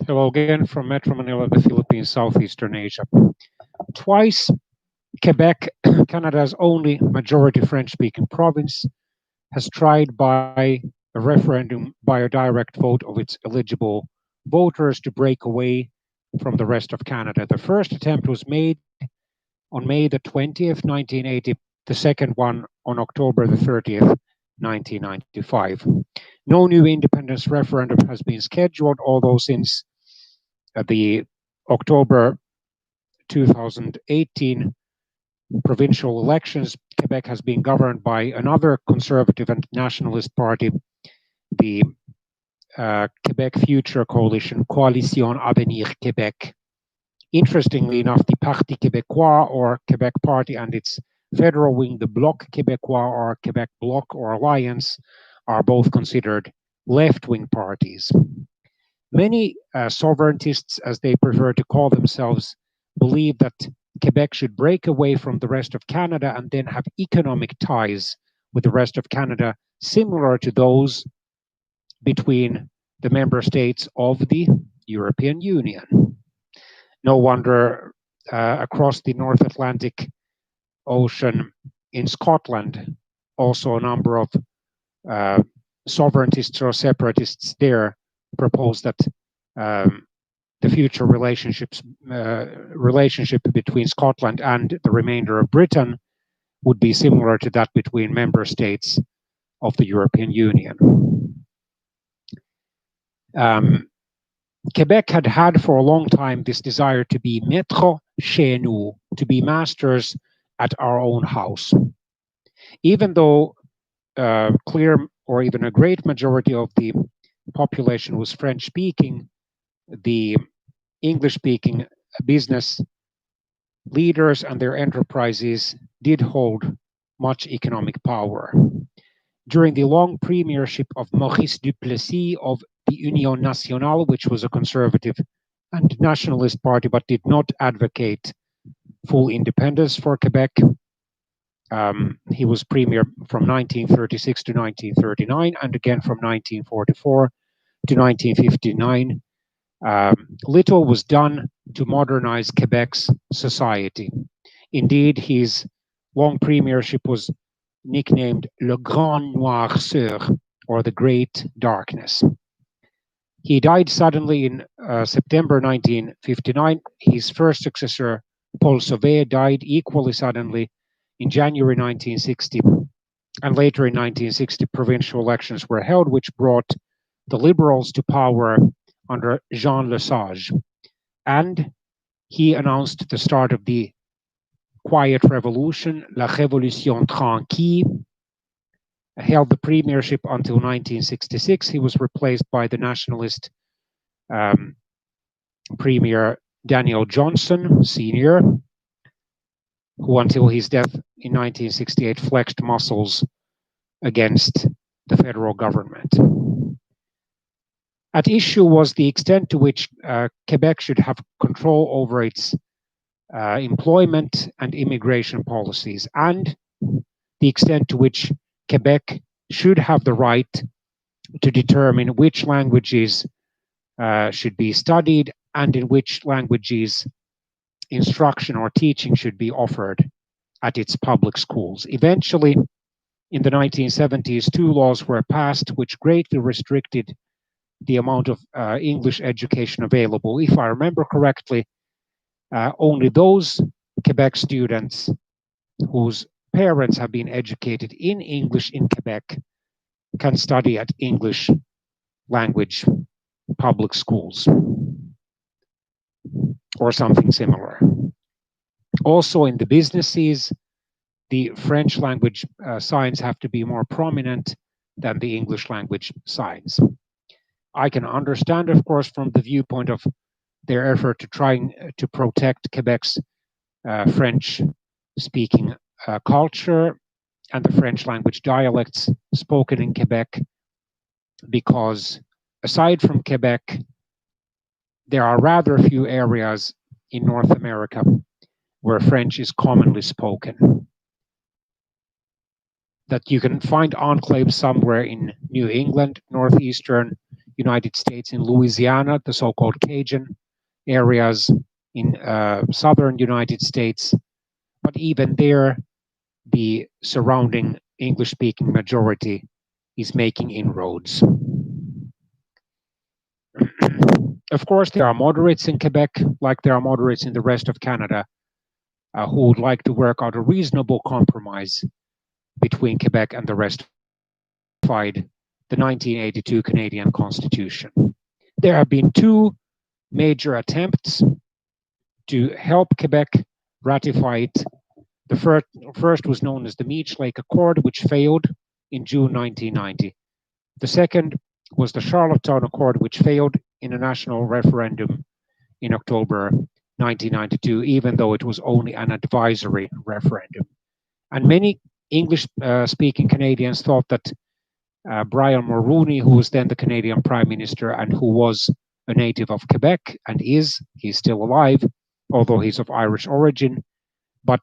Hello again from Metro Manila, the Philippines, Southeastern Asia. Twice, Quebec, Canada's only majority French speaking province, has tried by a referendum by a direct vote of its eligible voters to break away from the rest of Canada. The first attempt was made on May the 20th, 1980, the second one on October the 30th, 1995. No new independence referendum has been scheduled, although since the October 2018 provincial elections, Quebec has been governed by another conservative and nationalist party, the Quebec Future Coalition, Coalition Avenir Québec. Interestingly enough, the Parti Québécois or Quebec Party and its federal wing, the Bloc Québécois or Quebec Bloc or Alliance, are both considered left wing parties. Many sovereigntists, as they prefer to call themselves, believe that Quebec should break away from the rest of Canada and then have economic ties with the rest of Canada, similar to those between the member states of the European Union. No wonder across the North Atlantic Ocean in Scotland, also a number of uh, sovereigntists or separatists there propose that um, the future relationship between Scotland and the remainder of Britain would be similar to that between member states of the European Union. Um, Quebec had for a long time this desire to be maître chez nous, to be masters at our own house. Even though clear or even a great majority of the population was French speaking, the English speaking business leaders and their enterprises did hold much economic power. During the long premiership of Maurice Duplessis of the Union Nationale, which was a conservative and nationalist party but did not advocate full independence for Quebec, he was premier from 1936 to 1939 and again from 1944 to 1959. Little was done to modernize Quebec's society. Indeed, his long premiership was nicknamed Le Grand Noirceur, or the Great Darkness. He died suddenly in September 1959. His first successor, Paul Sauvé, died equally suddenly in January 1960. And later in 1960, provincial elections were held, which brought the Liberals to power under Jean Lesage. And he announced the start of the quiet revolution, La Révolution Tranquille, held the premiership until 1966. He was replaced by the nationalist premier Daniel Johnson, Sr., who until his death in 1968 flexed muscles against the federal government. At issue was the extent to which Quebec should have control over its employment and immigration policies, and the extent to which Quebec should have the right to determine which languages should be studied and in which languages instruction or teaching should be offered at its public schools. Eventually, in the 1970s, two laws were passed which greatly restricted the amount of English education available. If I remember correctly, only those Quebec students whose parents have been educated in English in Quebec can study at English language public schools or something similar. Also in the businesses, the French language signs have to be more prominent than the English language signs. I can understand, of course, from the viewpoint of their effort to trying to protect Quebec's French-speaking culture and the French language dialects spoken in Quebec, because aside from Quebec, there are rather few areas in North America where French is commonly spoken. That you can find enclaves somewhere in New England, northeastern United States, in Louisiana, the so-called Cajun areas in southern United States. But even there, the surrounding English-speaking majority is making inroads. Of course, there are moderates in Quebec, like there are moderates in the rest of Canada, who would like to work out a reasonable compromise between Quebec and the rest ratified the 1982 Canadian Constitution. There have been two major attempts to help Quebec ratify it. The first was known as the Meech Lake Accord, which failed in June 1990. The second was the Charlottetown Accord, which failed in a national referendum in October 1992, even though it was only an advisory referendum. And many English-speaking Canadians thought that Brian Mulroney, who was then the Canadian Prime Minister and who was a native of Quebec and he's still alive, although he's of Irish origin, but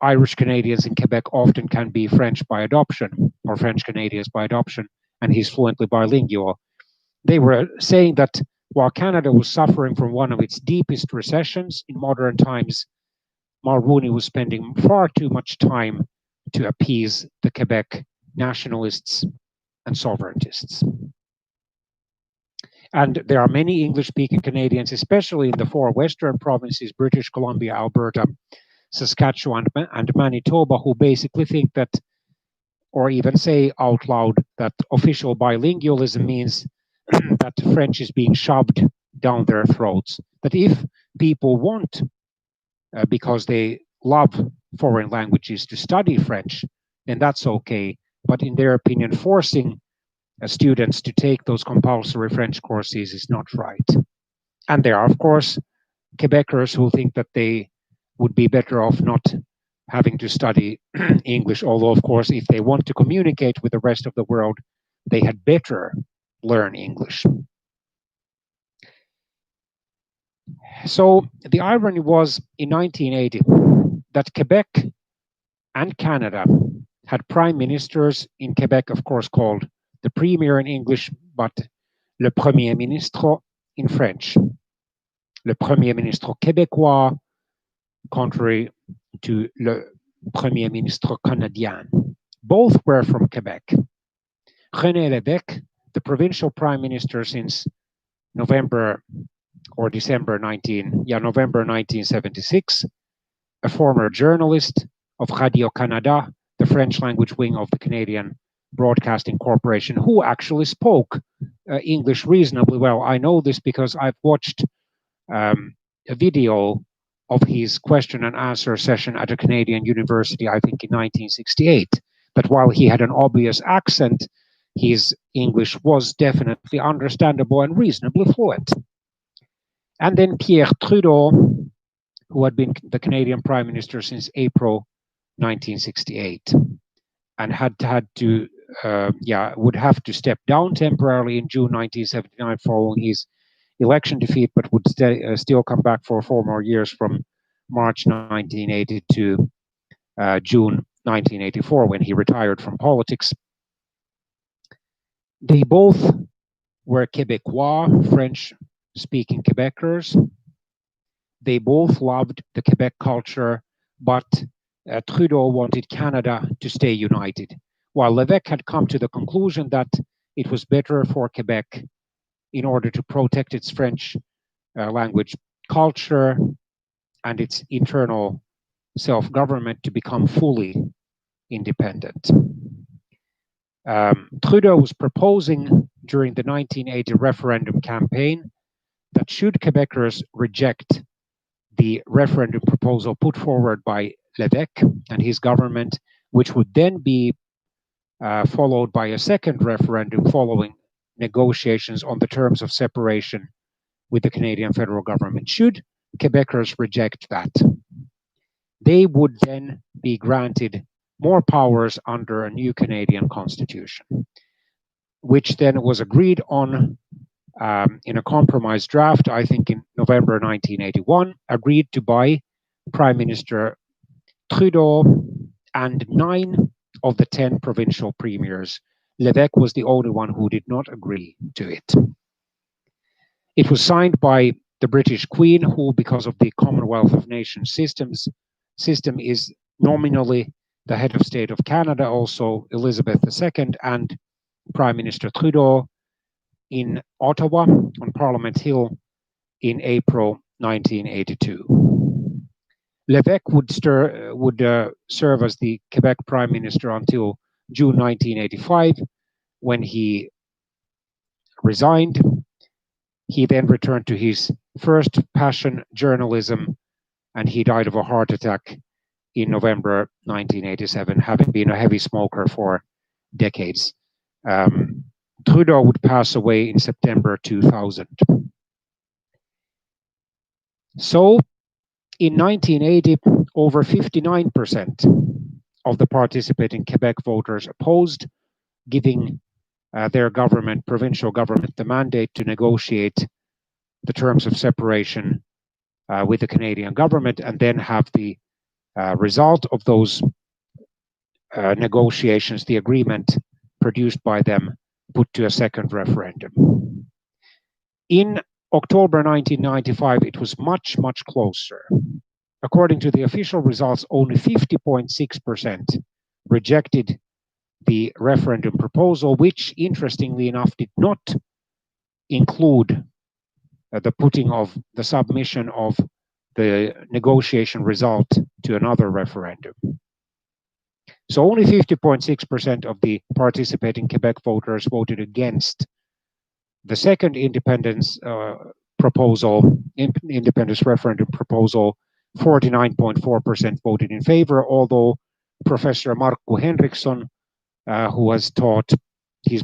Irish Canadians in Quebec often can be French by adoption or French Canadians by adoption, and he's fluently bilingual. They were saying that while Canada was suffering from one of its deepest recessions in modern times, Mulroney was spending far too much time to appease the Quebec nationalists and sovereigntists. And there are many English-speaking Canadians, especially in the four western provinces, British Columbia, Alberta, Saskatchewan, and Manitoba, who basically think that, or even say out loud, that official bilingualism means that French is being shoved down their throats. That if people want, because they love foreign languages, to study French, then that's okay. But in their opinion, forcing students to take those compulsory French courses is not right. And there are, of course, Quebecers who think that they would be better off not having to study English, although, of course, if they want to communicate with the rest of the world, they had better learn English. So the irony was in 1980 that Quebec and Canada had prime ministers in Quebec, of course, called the Premier in English, but le Premier Ministre in French. Le Premier Ministre québécois, contrary to le Premier Ministre canadien. Both were from Quebec. René Lévesque, the provincial prime minister since November 1976, a former journalist of Radio-Canada, the French language wing of the Canadian Broadcasting Corporation, who actually spoke English reasonably well. I know this because I've watched a video of his question and answer session at a Canadian university, I think in 1968, that while he had an obvious accent, his English was definitely understandable and reasonably fluent. And then Pierre Trudeau, who had been the Canadian Prime Minister since April 1968 and would have to step down temporarily in June 1979 following his election defeat, but would still come back for 4 more years from March 1980 to June 1984 when he retired from politics. They both were Québécois, French-speaking Quebecers. They both loved the Quebec culture, but Trudeau wanted Canada to stay united, while Lévesque had come to the conclusion that it was better for Quebec in order to protect its French language culture and its internal self-government to become fully independent. Trudeau was proposing during the 1980 referendum campaign that should Quebecers reject the referendum proposal put forward by Lévesque and his government, which would then be followed by a second referendum following negotiations on the terms of separation with the Canadian federal government. Should Quebecers reject that, they would then be granted more powers under a new Canadian constitution, which then was agreed on in a compromise draft, I think in November 1981, agreed to by Prime Minister Trudeau and 9 of the 10 provincial premiers L'évêque was the only one who did not agree to it. It was signed by the British Queen, who, because of the Commonwealth of Nations system, is nominally the head of state of Canada, also Elizabeth II, and Prime Minister Trudeau in Ottawa on Parliament Hill in April 1982. L'évêque would serve as the Quebec Prime Minister until June 1985, when he resigned. He then returned to his first passion, journalism, and he died of a heart attack in November 1987, having been a heavy smoker for decades. Trudeau would pass away in September 2000. So, in 1980, over 59% of the participating Quebec voters opposed, giving their government, provincial government, the mandate to negotiate the terms of separation with the Canadian government, and then have the result of those negotiations, the agreement produced by them, put to a second referendum. In October 1995, it was much, much closer. According to the official results, only 50.6% rejected the referendum proposal, which, interestingly enough, did not include the putting of the submission of the negotiation result to another referendum. So only 50.6% of the participating Quebec voters voted against the second independence referendum proposal. 49.4% voted in favor, although Professor Markku Henriksson, who has taught, he's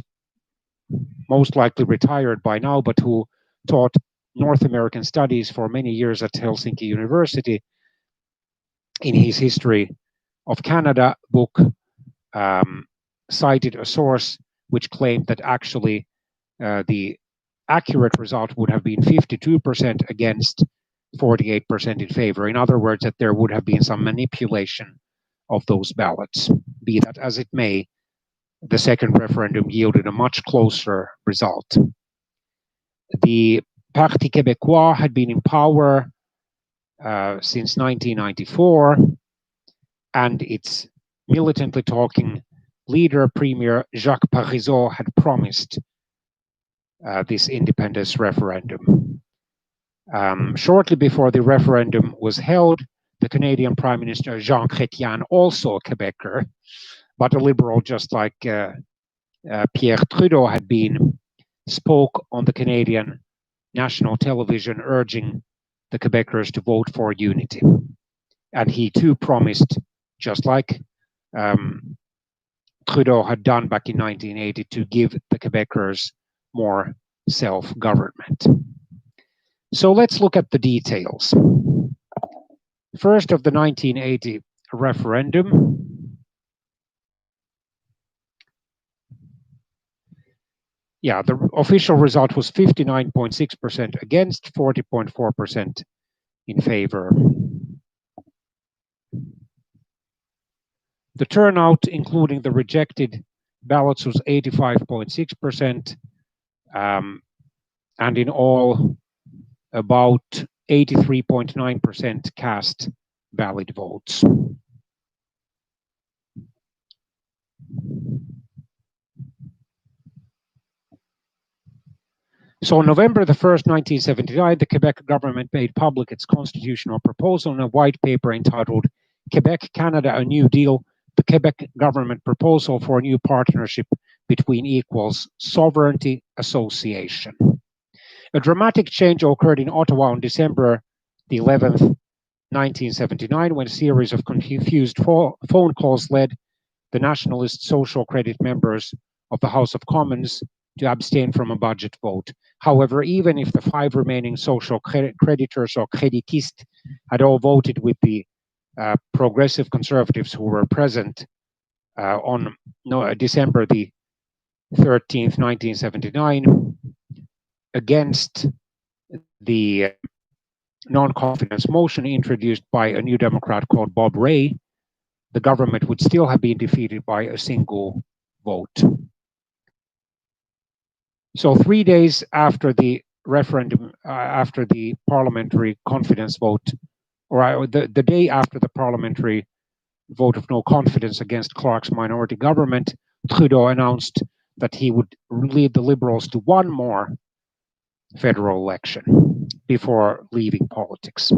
most likely retired by now, but who taught North American studies for many years at Helsinki University, in his History of Canada book, cited a source which claimed that actually the accurate result would have been 52% against, 48% in favor. In other words, that there would have been some manipulation of those ballots. Be that as it may, the second referendum yielded a much closer result. The Parti Québécois had been in power since 1994, and its militantly talking leader, Premier Jacques Parizeau, had promised this independence referendum. Shortly before the referendum was held, the Canadian Prime Minister Jean Chrétien, also a Quebecer, but a liberal just like Pierre Trudeau had been, spoke on the Canadian national television urging the Quebecers to vote for unity. And he too promised, just like Trudeau had done back in 1980, to give the Quebecers more self-government. So let's look at the details. First, of the 1980 referendum. Yeah, the official result was 59.6% against, 40.4% in favor. The turnout, including the rejected ballots, was 85.6%, and in all, about 83.9% cast valid votes. So on November the 1st, 1979, the Quebec government made public its constitutional proposal in a white paper entitled Quebec, Canada, a New Deal, the Quebec government proposal for a new partnership between equals, sovereignty association. A dramatic change occurred in Ottawa on December the 11th, 1979, when a series of confused phone calls led the Nationalist Social Credit members of the House of Commons to abstain from a budget vote. However, even if the 5 remaining social creditors or créditistes had all voted with the progressive conservatives who were present on December the 13th, 1979, against the non-confidence motion introduced by a New Democrat called Bob Rae, the government would still have been defeated by a single vote. So 3 days after the referendum, after the parliamentary confidence vote, or the day after the parliamentary vote of no confidence against Clark's minority government, Trudeau announced that he would lead the Liberals to one more federal election before leaving politics.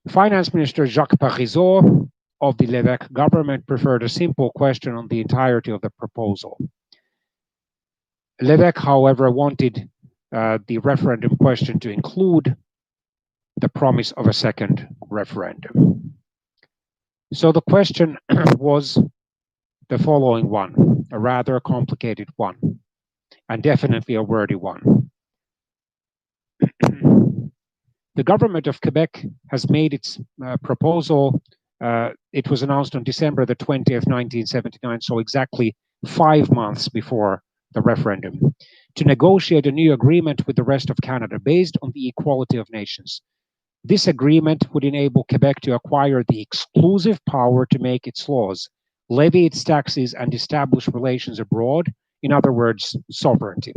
Finance Minister Jacques Parizeau of the Lévesque government preferred a simple question on the entirety of the proposal. Lévesque, however, wanted the referendum question to include the promise of a second referendum. So the question was the following one, a rather complicated one, and definitely a wordy one. The government of Quebec has made its proposal. It was announced on December the 20th, 1979, so exactly 5 months before the referendum, to negotiate a new agreement with the rest of Canada based on the equality of nations. This agreement would enable Quebec to acquire the exclusive power to make its laws, levy its taxes, and establish relations abroad, in other words, sovereignty.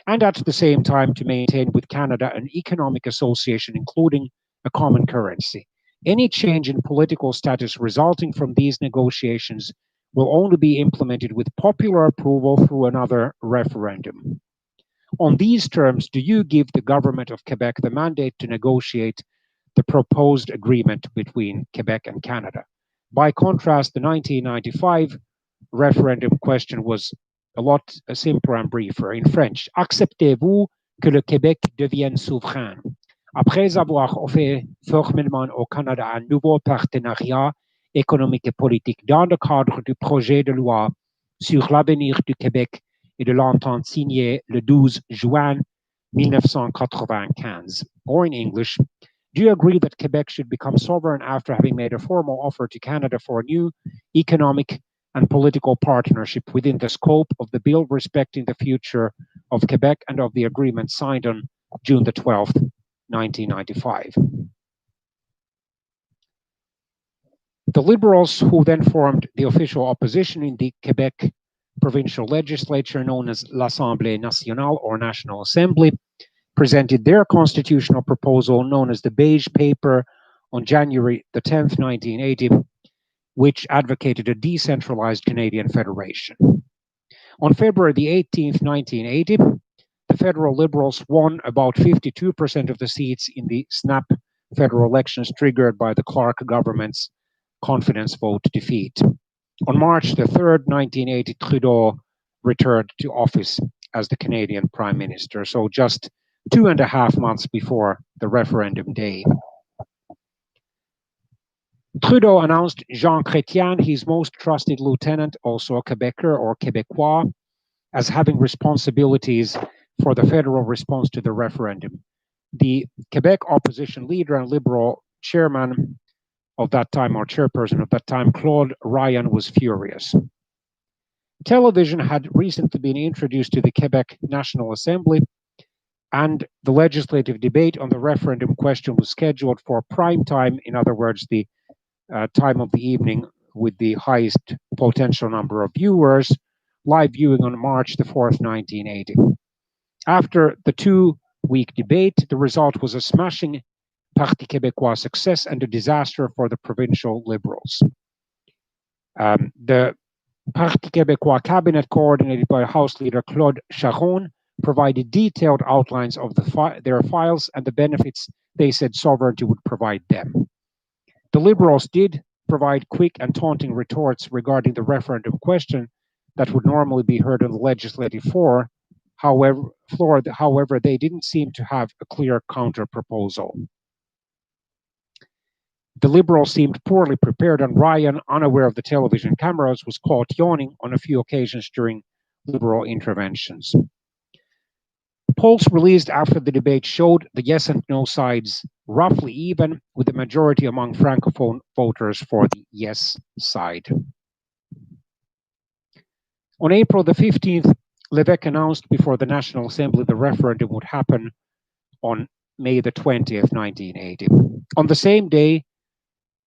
And at the same time to maintain with Canada an economic association, including a common currency. Any change in political status resulting from these negotiations will only be implemented with popular approval through another referendum. On these terms, do you give the government of Quebec the mandate to negotiate the proposed agreement between Quebec and Canada? By contrast, the 1995 referendum question was a lot simpler and briefer. In French, acceptez-vous que le Québec devienne souverain? Après avoir offert formellement au Canada un nouveau partenariat économique et politique dans le cadre du projet de loi sur l'avenir du Québec et de l'entente signée le 12 juin 1995. Or in English, do you agree that Quebec should become sovereign after having made a formal offer to Canada for a new economic and political partnership within the scope of the bill respecting the future of Quebec and of the agreement signed on June the 12th, 1995? The Liberals, who then formed the official opposition in the Quebec provincial legislature known as l'Assemblée nationale or National Assembly, presented their constitutional proposal known as the Beige Paper on January the 10th, 1980, which advocated a decentralized Canadian federation. On February the 18th, 1980, the federal Liberals won about 52% of the seats in the snap federal elections triggered by the Clark government's confidence vote defeat. On March the 3rd, 1980, Trudeau returned to office as the Canadian Prime Minister, so just 2.5 months before the referendum day. Trudeau announced Jean Chrétien, his most trusted lieutenant, also a Quebecer or Québécois, as having responsibilities for the federal response to the referendum. The Quebec opposition leader and Liberal chairman of that time, or chairperson of that time, Claude Ryan, was furious. Television had recently been introduced to the Quebec National Assembly, and the legislative debate on the referendum question was scheduled for prime time, in other words, the time of the evening with the highest potential number of viewers, live viewing on March the 4th, 1980. After the 2-week debate, the result was a smashing Parti Québécois success and a disaster for the provincial Liberals. The Parti Québécois cabinet, coordinated by House Leader Claude Charron, provided detailed outlines of their files and the benefits they said sovereignty would provide them. The Liberals did provide quick and taunting retorts regarding the referendum question that would normally be heard on the legislative floor. However, they didn't seem to have a clear counter-proposal. The Liberals seemed poorly prepared, and Ryan, unaware of the television cameras, was caught yawning on a few occasions during Liberal interventions. Polls released after the debate showed the yes and no sides roughly even, with the majority among Francophone voters for the yes side. On April the 15th, Lévesque announced before the National Assembly the referendum would happen on May the 20th, 1980. On the same day,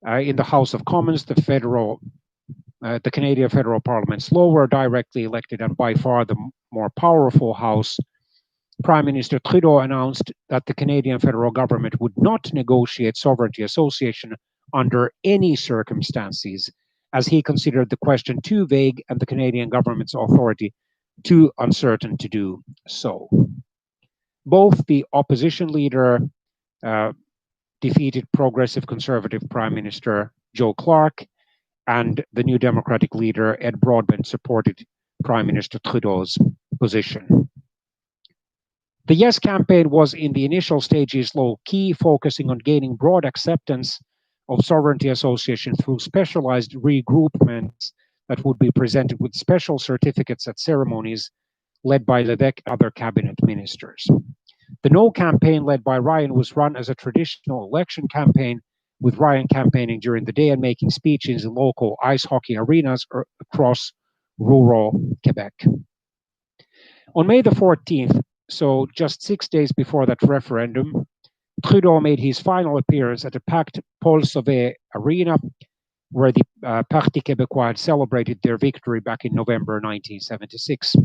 in the House of Commons, the Canadian Federal Parliament's lower directly elected and by far the more powerful House, Prime Minister Trudeau announced that the Canadian federal government would not negotiate sovereignty association under any circumstances, as he considered the question too vague and the Canadian government's authority too uncertain to do so. Both the opposition leader, defeated Progressive Conservative Prime Minister Joe Clark, and the New Democratic leader Ed Broadbent supported Prime Minister Trudeau's position. The Yes campaign was in the initial stages low-key, focusing on gaining broad acceptance of sovereignty association through specialized regroupments that would be presented with special certificates at ceremonies led by Levesque and other cabinet ministers. The No campaign led by Ryan was run as a traditional election campaign, with Ryan campaigning during the day and making speeches in local ice hockey arenas across rural Quebec. On May the 14th, so just 6 days before that referendum, Trudeau made his final appearance at a packed Paul Sauvé arena, where the Parti Québécois had celebrated their victory back in November 1976.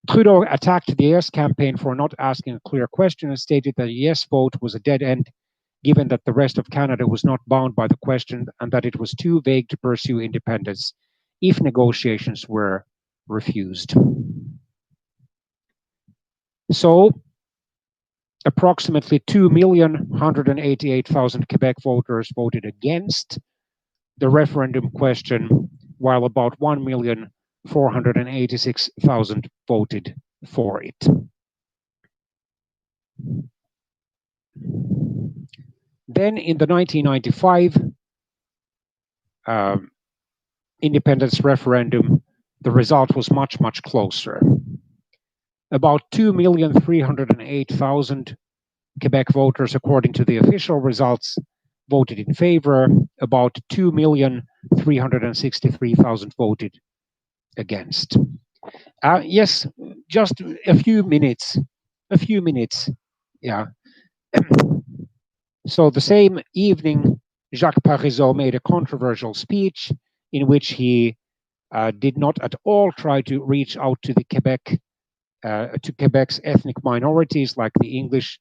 Trudeau attacked the Yes campaign for not asking a clear question and stated that a Yes vote was a dead end, given that the rest of Canada was not bound by the question and that it was too vague to pursue independence if negotiations were refused. So, approximately 2,188,000 Quebec voters voted against the referendum question, while about 1,486,000 voted for it. Then in the 1995 independence referendum, the result was much, much closer. About 2,308,000 Quebec voters, according to the official results, voted in favor. About 2,363,000 voted against. Yes, just a few minutes. Yeah. So the same evening, Jacques Parizeau made a controversial speech in which he did not at all try to reach out to the to Quebec's ethnic minorities like the English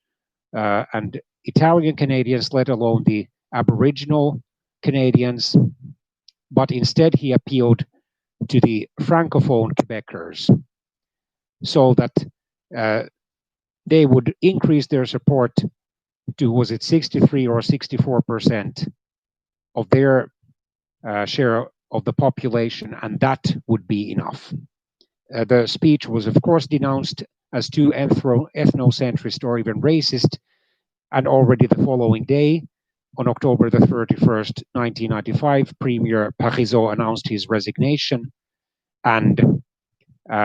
and Italian Canadians, let alone the Aboriginal Canadians, but instead he appealed to the Francophone Quebecers so that they would increase their support to, was it 63 or 64% of their share of the population, and that would be enough. The speech was, of course, denounced as too ethnocentrist or even racist, and already the following day, on October the 31st, 1995, Premier Parizeau announced his resignation, and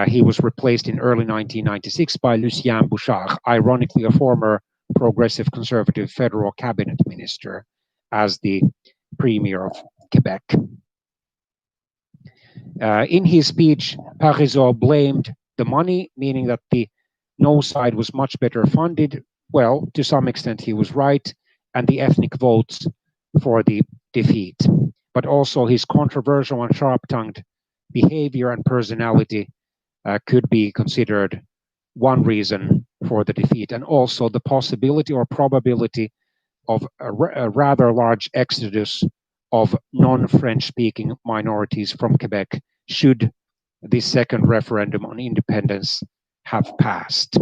he was replaced in early 1996 by Lucien Bouchard, ironically a former Progressive Conservative federal cabinet minister, as the Premier of Quebec. In his speech, Parizeau blamed the money, meaning that the No side was much better funded. Well, to some extent he was right, and the ethnic votes for the defeat. But also his controversial and sharp-tongued behavior and personality could be considered one reason for the defeat, and also the possibility or probability of a rather large exodus of non-French speaking minorities from Quebec should the second referendum on independence have passed.